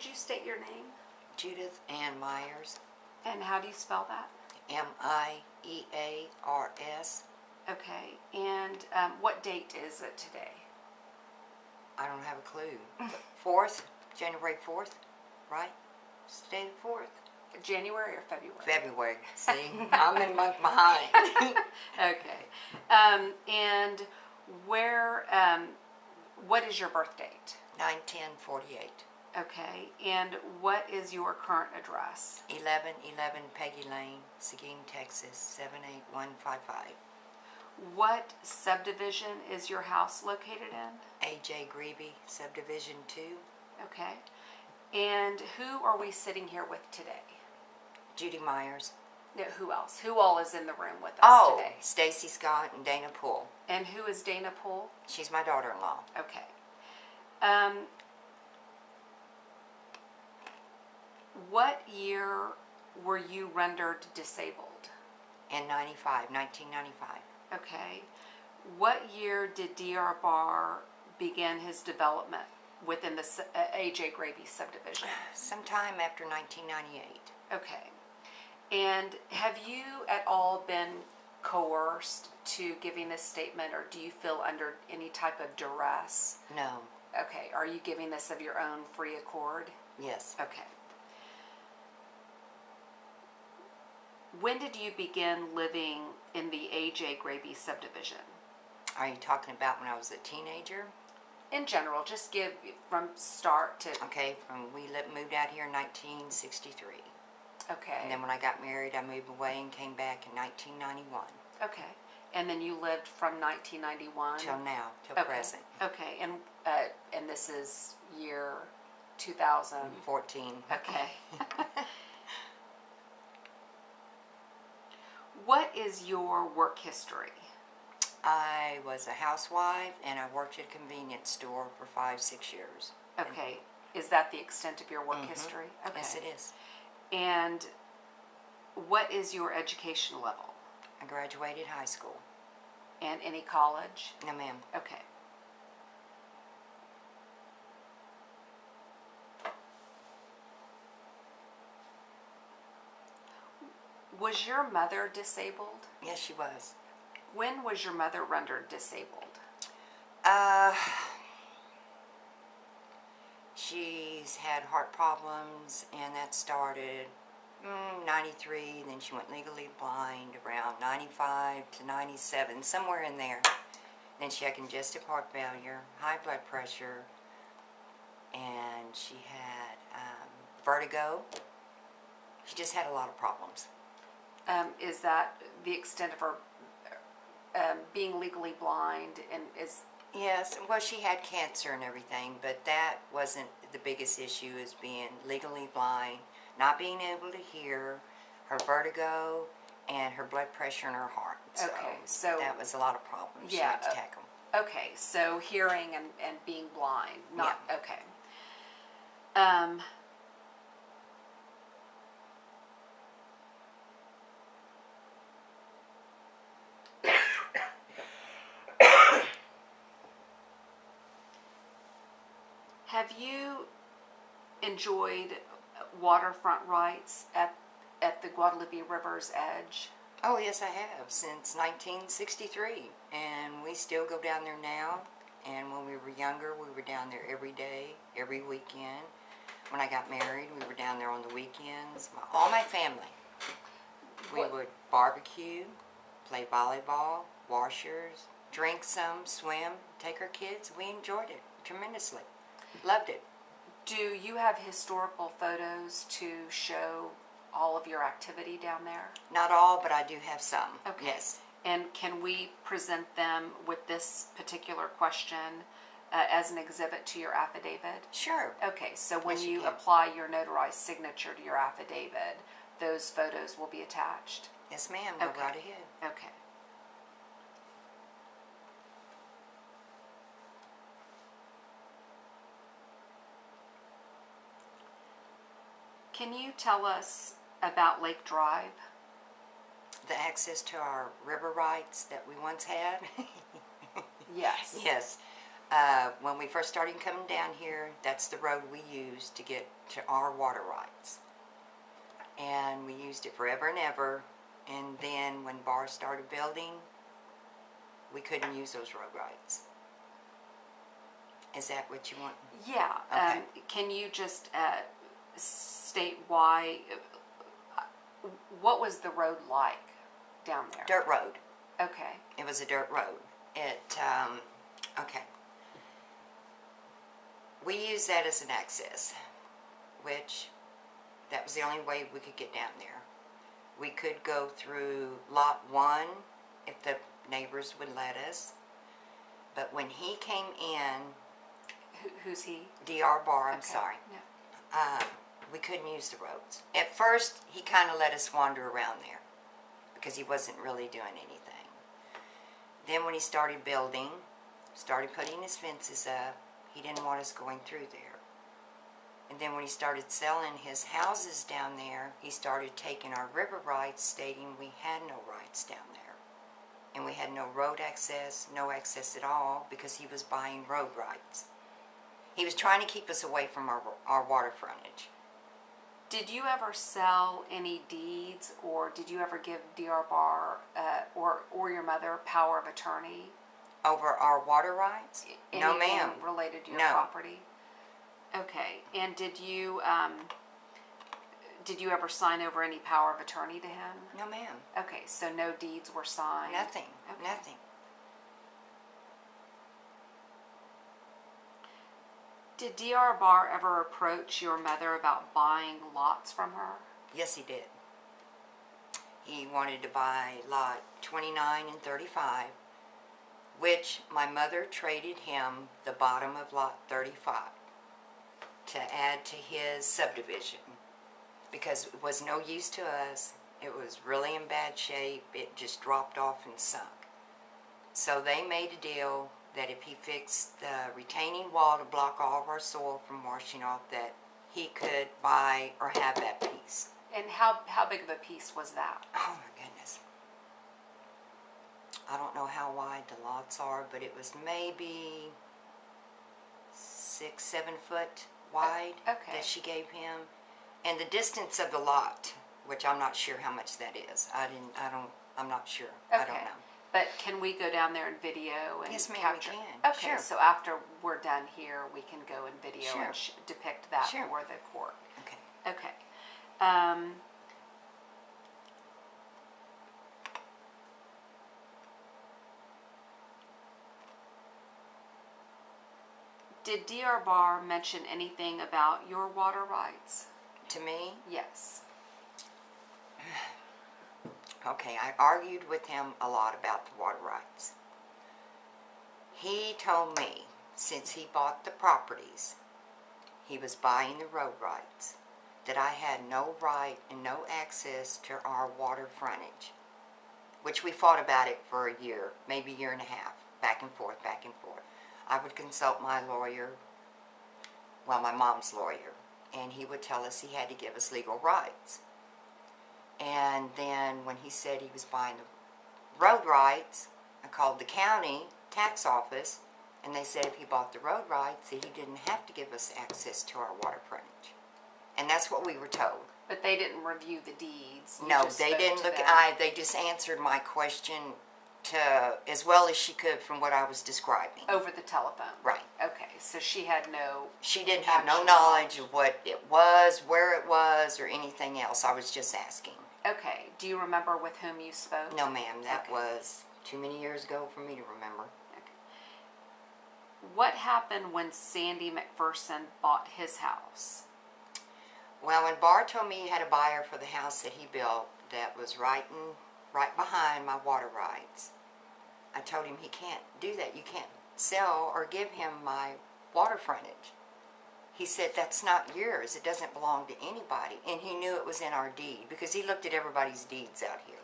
could you state your name? Judith Ann Myers. And how do you spell that? M-I-E-A-R-S. Okay, and what date is it today? I don't have a clue. 4th, January 4th, right? It's the day the 4th. January or February? February. See, I'm a month behind. Okay. And where, what is your birth date? 9/10/48. Okay, and what is your current address? 1111 Peggy Lane, Seguin, Texas, 78155. What subdivision is your house located in? A.J. Greeby, Subdivision 2. Okay. And who are we sitting here with today? Judy Myers. No, who else? Who all is in the room with us today? Stacy Scott and Dana Poole. And who is Dana Poole? She's my daughter-in-law. Okay. What year were you rendered disabled? In 1995. Okay. What year did D.R. Barr begin his development within the A.J. Greeby subdivision? Sometime after 1998. Okay. And have you at all been coerced to giving this statement, or do you feel under any type of duress? No. Okay. Are you giving this of your own free accord? Yes. Okay. When did you begin living in the A.J. Greeby subdivision? Are you talking about when I was a teenager? In general, just give from start to... Okay, we moved out here in 1963. Okay. And then when I got married, I moved away and came back in 1991. Okay. And then you lived from 1991? Till now, till present. Okay. And this is year 2014. Okay. What is your work history? I was a housewife and I worked at a convenience store for 5-6 years. Okay. Is that the extent of your work history? Okay. Yes, it is. And what is your education level? I graduated high school. And any college? No, ma'am. Okay. Was your mother disabled? Yes, she was. When was your mother rendered disabled? She's had heart problems, and that started 93, then she went legally blind around 95 to 97, somewhere in there. Then she had congestive heart failure, high blood pressure, and she had vertigo. She just had a lot of problems. Is that the extent of her being legally blind? And is... Yes, well, she had cancer and everything, but that wasn't the biggest issue, is being legally blind, not being able to hear, her vertigo, and her blood pressure and her heart. Okay, so that was a lot of problems. Yeah, she had to tackle. Okay, so hearing and being blind, not... Yeah. Okay. Have you enjoyed waterfront rides at the Guadalupe River's edge? Oh, yes, I have, since 1963, and we still go down there now. And when we were younger, we were down there every day, every weekend. When I got married, we were down there on the weekends. All my family. We would barbecue, play volleyball, washers, drink some, swim, take our kids. We enjoyed it tremendously. Loved it. Do you have historical photos to show all of your activity down there? Not all, but I do have some. Okay. Yes. And can we present them with this particular question as an exhibit to your affidavit? Sure. Okay, so when Yes, you can. apply your notarized signature to your affidavit, those photos will be attached? Yes, ma'am. Go Okay. right ahead. Okay. Can you tell us about Lake Drive? The access to our river rights that we once had. Yes. Yes. when we first started coming down here, that's the road we used to get to our water rights. And we used it forever and ever. And then when Bar started building, we couldn't use those road rights. Is that what you want? Yeah. Okay. Can you just state why? What was the road like down there? Dirt road. Okay. It was a dirt road. Okay. We used that as an access, which that was the only way we could get down there. We could go through lot 1 if the neighbors would let us. But when he came in, Who's he? DR Bar, I'm Okay. sorry, Yeah. we couldn't use the roads. At first, he kind of let us wander around there because he wasn't really doing anything. Then when he started building, started putting his fences up, he didn't want us going through there. And then when he started selling his houses down there, he started taking our river rights, stating we had no rights down there. And we had no road access, no access at all, because he was buying road rights. He was trying to keep us away from our water frontage. Did you ever sell any deeds, or did you ever give DR Bar or your mother power of attorney? Over our water rights? No, Anything ma'am. related to your No. property? Okay. And did you ever sign over any power of attorney to him? No, ma'am. Okay, so no deeds were signed? Nothing. Okay. Nothing. Did DR Bar ever approach your mother about buying lots from her? Yes, he did. He wanted to buy lot 29 and 35, which my mother traded him the bottom of lot 35 to add to his subdivision because it was no use to us. It was really in bad shape. It just dropped off and sunk. So they made a deal that if he fixed the retaining wall to block all of our soil from washing off, that he could buy or have that piece. And how big of a piece was that? Oh my goodness. I don't know how wide the lots are, but it was maybe 6-7 foot wide Okay. that she gave him. And the distance of the lot, which I'm not sure how much that is. I'm not sure. Okay. I don't know. But can we go down there and video and Yes, ma'am, we capture? can. Okay, Sure. so after we're done here, we can go and video Sure. and depict that Sure. for the court. Okay. Okay. Did DR Bar mention anything about your water rights? To me, Yes. okay, I argued with him a lot about the water rights. He told me since he bought the properties, he was buying the road rights, that I had no right and no access to our water frontage, which we fought about it for a year, maybe a year and a half, back and forth, back and forth. I would consult my lawyer, well, my mom's lawyer, and he would tell us he had to give us legal rights. And then when he said he was buying the road rights, I called the county tax office, and they said if he bought the road rights, that he didn't have to give us access to our water frontage. And that's what we were told. But they didn't review the deeds. You No, just they spoke didn't to look. them. They just answered my question to as well as she could from what I was describing. Over the telephone. Right. Okay, so she had no. She didn't have no Actual knowledge of what it was, where it was, or anything else. I was just asking. Okay, do you remember with whom you spoke? No, ma'am, that Okay. was too many years ago for me to remember. Okay. What happened when Sandy McPherson bought his house? Well, when Bar told me he had a buyer for the house that he built that was right behind my water rights, I told him he can't do that. You can't sell or give him my water frontage. He said, that's not yours. It doesn't belong to anybody. And he knew it was in our deed because he looked at everybody's deeds out here.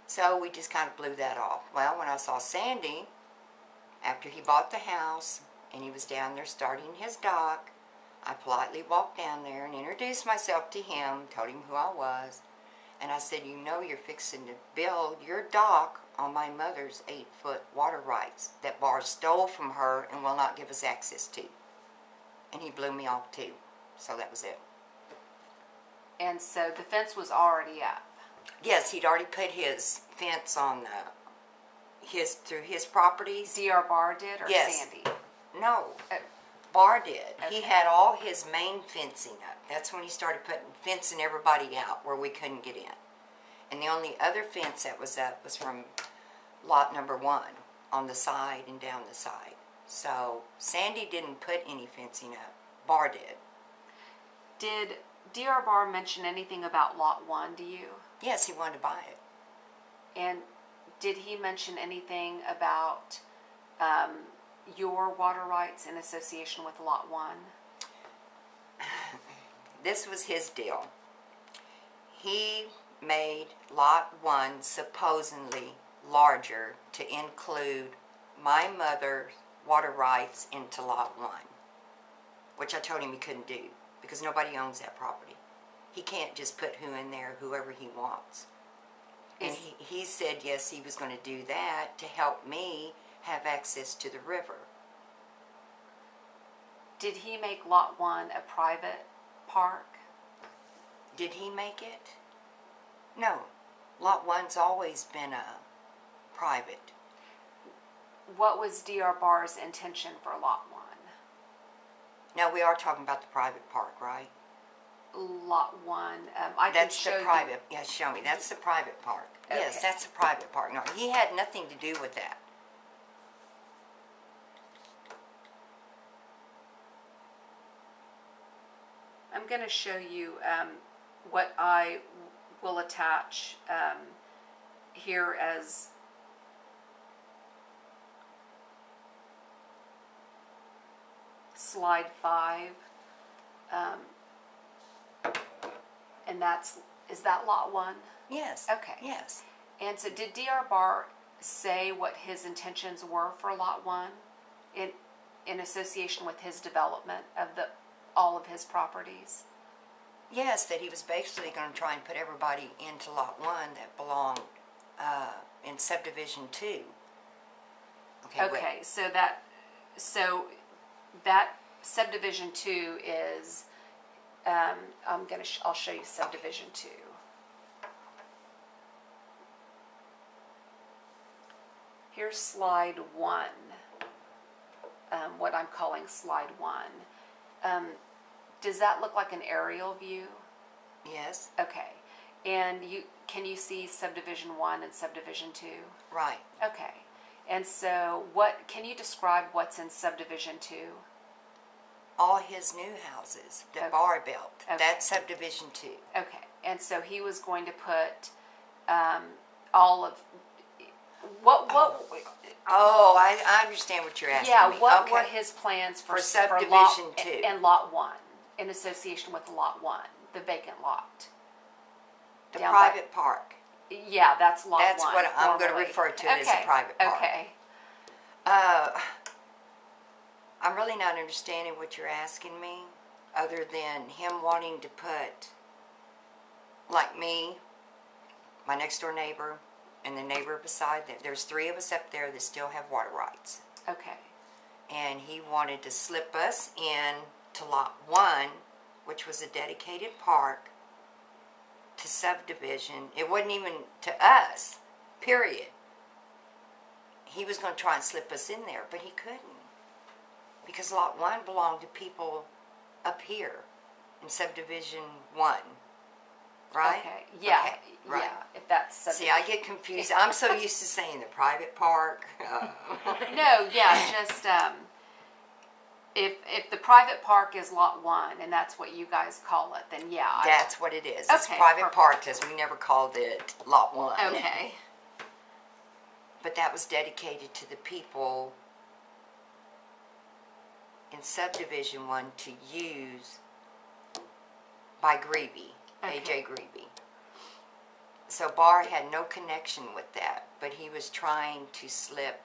So we just kind of blew that off. Well, when I saw Sandy, after he bought the house and he was down there starting his dock, I politely walked down there and introduced myself to him, told him who I was, and I said, you know you're fixing to build your dock on my mother's 8-foot water rights that Barr stole from her and will not give us access to. And he blew me off too. So that was it. And so the fence was already up. Yes, he'd already put his fence on through his properties. D.R. Barr did, or Yes. Sandy? No, Oh, Barr did. He Okay. had all his main fencing up. That's when he started fencing everybody out where we couldn't get in. And the only other fence that was up was from lot number 1 on the side and down the side. So Sandy didn't put any fencing up. Barr did. Did D.R. Barr mention anything about Lot 1 to you? Yes, he wanted to buy it. And did he mention anything about your water rights in association with Lot 1? This was his deal. He made lot 1 supposedly larger to include my mother's water rights into lot 1, which I told him he couldn't do because nobody owns that property. He can't just put whoever he wants. And he said yes, he was going to do that to help me have access to the river. Did he make Lot 1 a private park? Did he make it? No. Lot 1's always been a private. What was D.R. Barr's intention for Lot 1? Now we are talking about the private park, right? Lot 1, I can That's show the you. private. Yes, show me. That's the private park. Yes, Okay. that's the private park. No, he had nothing to do with that. I'm going to show you what I will attach here as slide 5. And is that Lot 1? Yes. Okay. Yes. And so did D.R. Barr say what his intentions were for Lot 1 in association with his development of all of his properties? Yes, that he was basically going to try and put everybody into lot 1 that belonged in subdivision 2. Okay, so that subdivision 2 is I'll show you subdivision 2. Here's slide 1. What I'm calling slide 1. Does that look like an aerial view? Yes. Okay. And can you see subdivision 1 and subdivision 2? Right. Okay. And so can you describe what's in subdivision 2? All his new houses that Okay. Barr built. Okay. That's subdivision 2. Okay. And so he was going to put all of what Oh, I understand what you're asking yeah, me. what Okay. were his plans for subdivision lot, 2. and lot 1 in association with lot 1, the vacant lot? The down private park. Yeah, that's lot 1. That's what I'm going to normally. refer to it as a private park. Okay. I'm really not understanding what you're asking me, other than him wanting to put, like me, my next door neighbor, and the neighbor beside that. There's 3 of us up there that still have water rights. Okay. And he wanted to slip us in to lot 1, which was a dedicated park, to subdivision. It wasn't even to us, period. He was going to try and slip us in there, but he couldn't. Because lot 1 belonged to people up here in subdivision 1. Right? Okay. Yeah. Okay, right. Yeah. If that's See, I get confused. I'm so used to saying the private park. No. Yeah. Just if the private park is lot 1 and that's what you guys call it, then yeah. That's what it is. It's Okay, private perfect. park because we never called it lot 1. Okay. But that was dedicated to the people in subdivision 1 to use by Greeby, Okay. A.J. Greeby. So Barr had no connection with that, but he was trying to slip,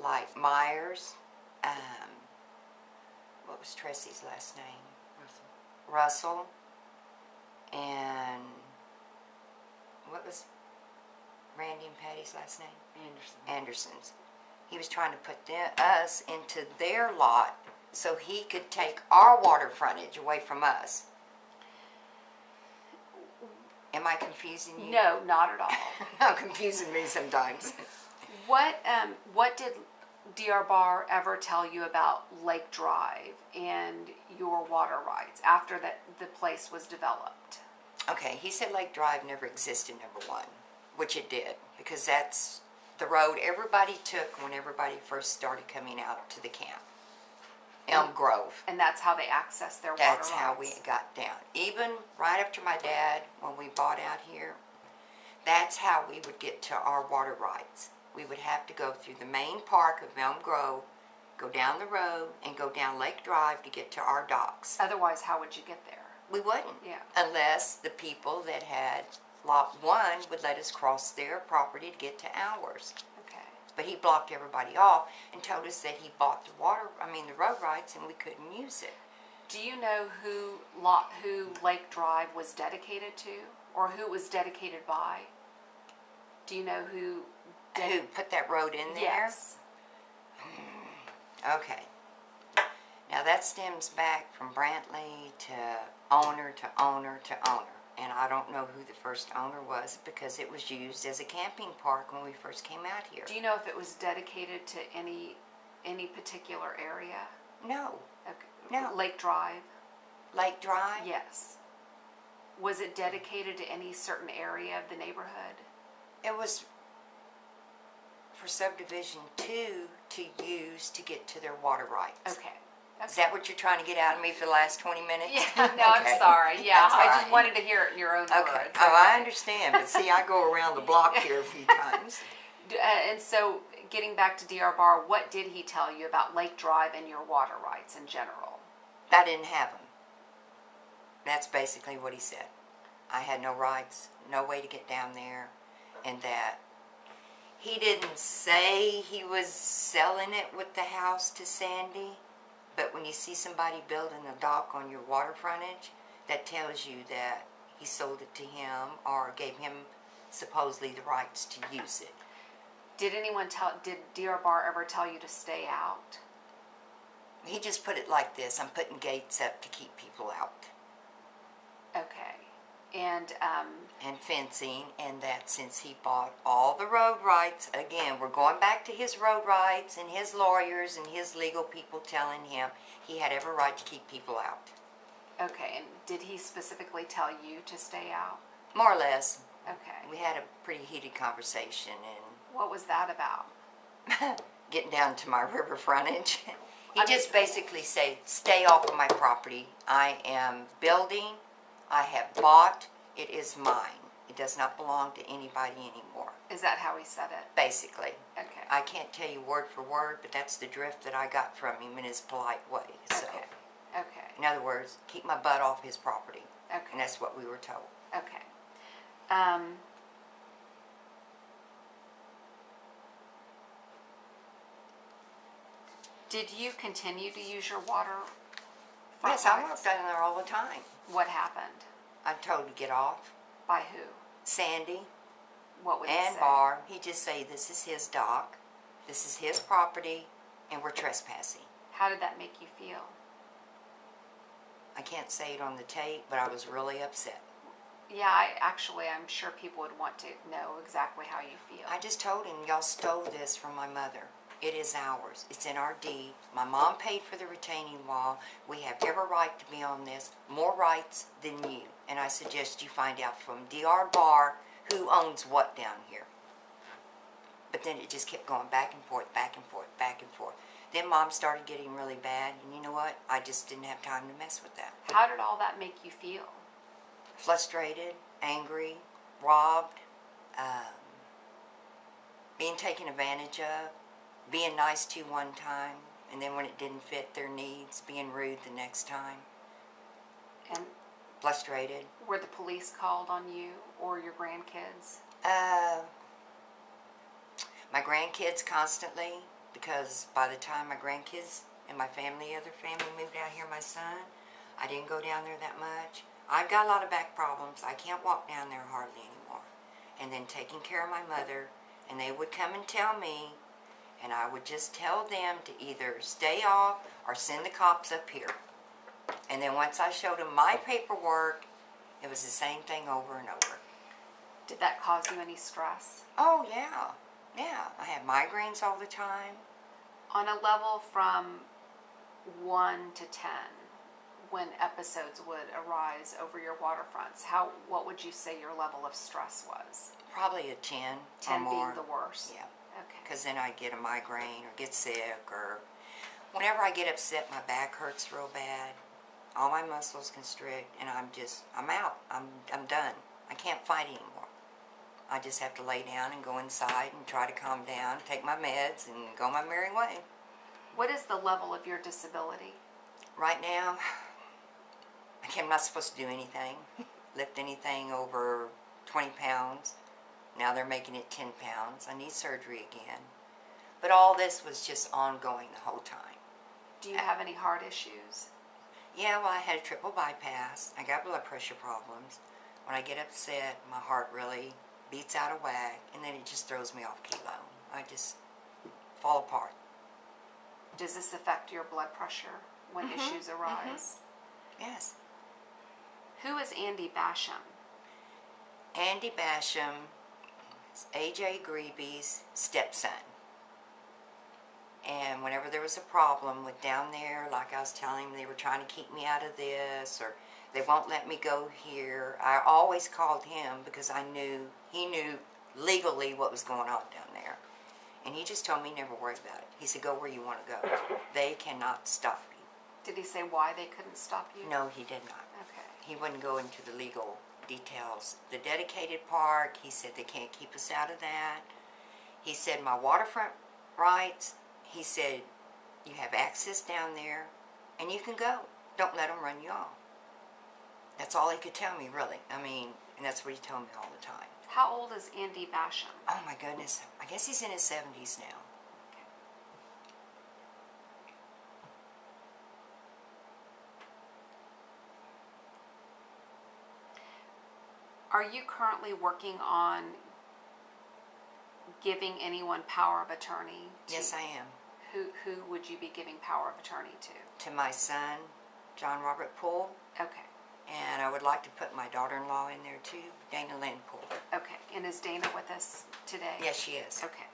like Myers, what was Tressy's last name? Russell. And what was Randy and Patty's last name? Anderson. Anderson's. He was trying to put us into their lot so he could take our water frontage away from us. Am I confusing you? No, not at all. I'm confusing me sometimes. What did DR Bar ever tell you about Lake Drive and your water rights after the place was developed? Okay, he said Lake Drive never existed, number one, which it did, because that's the road everybody took when everybody first started coming out to the camp. Elm Grove. And that's how they accessed their water rights. That's how we got down. Even right after my dad, when we bought out here, that's how we would get to our water rights. We would have to go through the main park of Elm Grove, go down the road, and go down Lake Drive to get to our docks. Otherwise, how would you get there? We wouldn't. Yeah. Unless the people that had Lot 1 would let us cross their property to get to ours. Okay. But he blocked everybody off and told us that he bought the road rights, and we couldn't use it. Do you know who Lake Drive was dedicated to, or who it was dedicated by? Do you know who? Who put that road in there? Yes. Okay. Now that stems back from Brantley to owner to owner to owner. And I don't know who the first owner was because it was used as a camping park when we first came out here. Do you know if it was dedicated to any particular area? No. Okay. No. Lake Drive? Lake Drive? Yes. Was it dedicated to any certain area of the neighborhood? It was for subdivision 2 to use to get to their water rights. Okay. Is that what you're trying to get out of me for the last 20 minutes? Yeah, no, Okay. I'm sorry. Yeah, That's all I just right. wanted to hear it in your own Okay. words. Oh, I understand. But see, I go around the block here a few times. And so, getting back to DR Bar, what did he tell you about Lake Drive and your water rights in general? I didn't have them. That's basically what he said. I had no rights, no way to get down there, and that he didn't say he was selling it with the house to Sandy, but when you see somebody building a dock on your water frontage, that tells you that he sold it to him or gave him supposedly the rights to use it. Did DR Bar ever tell you to stay out? He just put it like this: I'm putting gates up to keep people out. Okay. And Fencing, and that since he bought all the road rights, again, we're going back to his road rights and his lawyers and his legal people telling him he had every right to keep people out. okay, and did he specifically tell you to stay out? More or less. Okay. We had a pretty heated conversation, and What was that about? getting down to my river frontage. He just basically said, stay off of my property. I am building. I have bought. It is mine. It does not belong to anybody anymore. Is that how he said it? Basically. Okay. I can't tell you word for word, but that's the drift that I got from him in his polite way. So, Okay. Okay. in other words, keep my butt off his property. And Okay. that's what we were told. Okay. Did you continue to use your water? front Yes, I rights? walked down there all the time. What happened? I'm told to get off. By who? Sandy What would he and say? Barr, he just say, this is his dock, this is his property, and we're trespassing. How did that make you feel? I can't say it on the tape, but I was really upset. Yeah, I'm sure people would want to know exactly how you feel. I just told him, y'all stole this from my mother. It is ours. It's in our deed. My mom paid for the retaining wall. We have every right to be on this. More rights than you. And I suggest you find out from DR Barr who owns what down here. But then it just kept going back and forth, back and forth, back and forth. Then Mom started getting really bad. And you know what? I just didn't have time to mess with that. How did all that make you feel? Frustrated, angry, robbed, being taken advantage of, being nice to one time, and then when it didn't fit their needs, being rude the next time. And Frustrated. were the police called on you or your grandkids? My grandkids constantly, because by the time my grandkids and my family, other family moved out here, my son, I didn't go down there that much. I've got a lot of back problems. I can't walk down there hardly anymore. and then taking care of my mother, and they would come and tell me, and I would just tell them to either stay off or send the cops up here. And then once I showed them my paperwork, it was the same thing over and over. Did that cause you any stress? Oh, yeah. Yeah, I had migraines all the time. On a level from 1 to 10, when episodes would arise over your waterfronts, what would you say your level of stress was? Probably a 10 10 or more. being the worst? Yeah. Okay. Because then I'd get a migraine or get sick, or whenever I get upset, my back hurts real bad. All my muscles constrict, and I'm out. I'm done. I can't fight anymore. I just have to lay down and go inside and try to calm down, take my meds, and go my merry way. What is the level of your disability? Right now, I'm not supposed to do anything, lift anything over 20 pounds. Now they're making it 10 pounds. I need surgery again. But all this was just ongoing the whole time. Do you have any heart issues? Yeah, well, I had a triple bypass. I got blood pressure problems. When I get upset, my heart really beats out of whack, and then it just throws me off kilo. I just fall apart. Does this affect your blood pressure when issues arise? Yes. Who is Andy Basham? Andy Basham is A.J. Greeby's stepson. And whenever there was a problem with down there, like I was telling him, they were trying to keep me out of this, or they won't let me go here, I always called him because he knew legally what was going on down there. And he just told me never worry about it. He said, go where you want to go. They cannot stop you. Did he say why they couldn't stop you? No, he did not. Okay. He wouldn't go into the legal details. The dedicated park, he said they can't keep us out of that. He said my waterfront rights, he said you have access down there and you can go. Don't let them run you off. That's all he could tell me, really. I mean, and that's what he told me all the time. How old is Andy Basham? Oh my goodness. I guess he's in his 70s now. Are you currently working on giving anyone power of attorney? Yes, I am. Who would you be giving power of attorney to? To my son, John Robert Poole. Okay. And I would like to put my daughter-in-law in there too, Dana Lynn Poole. Okay. And is Dana with us today? Yes, she is. Okay.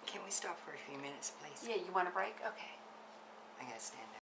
Can we stop for a few minutes, please? Yeah, you want a break? Okay. I gotta stand up.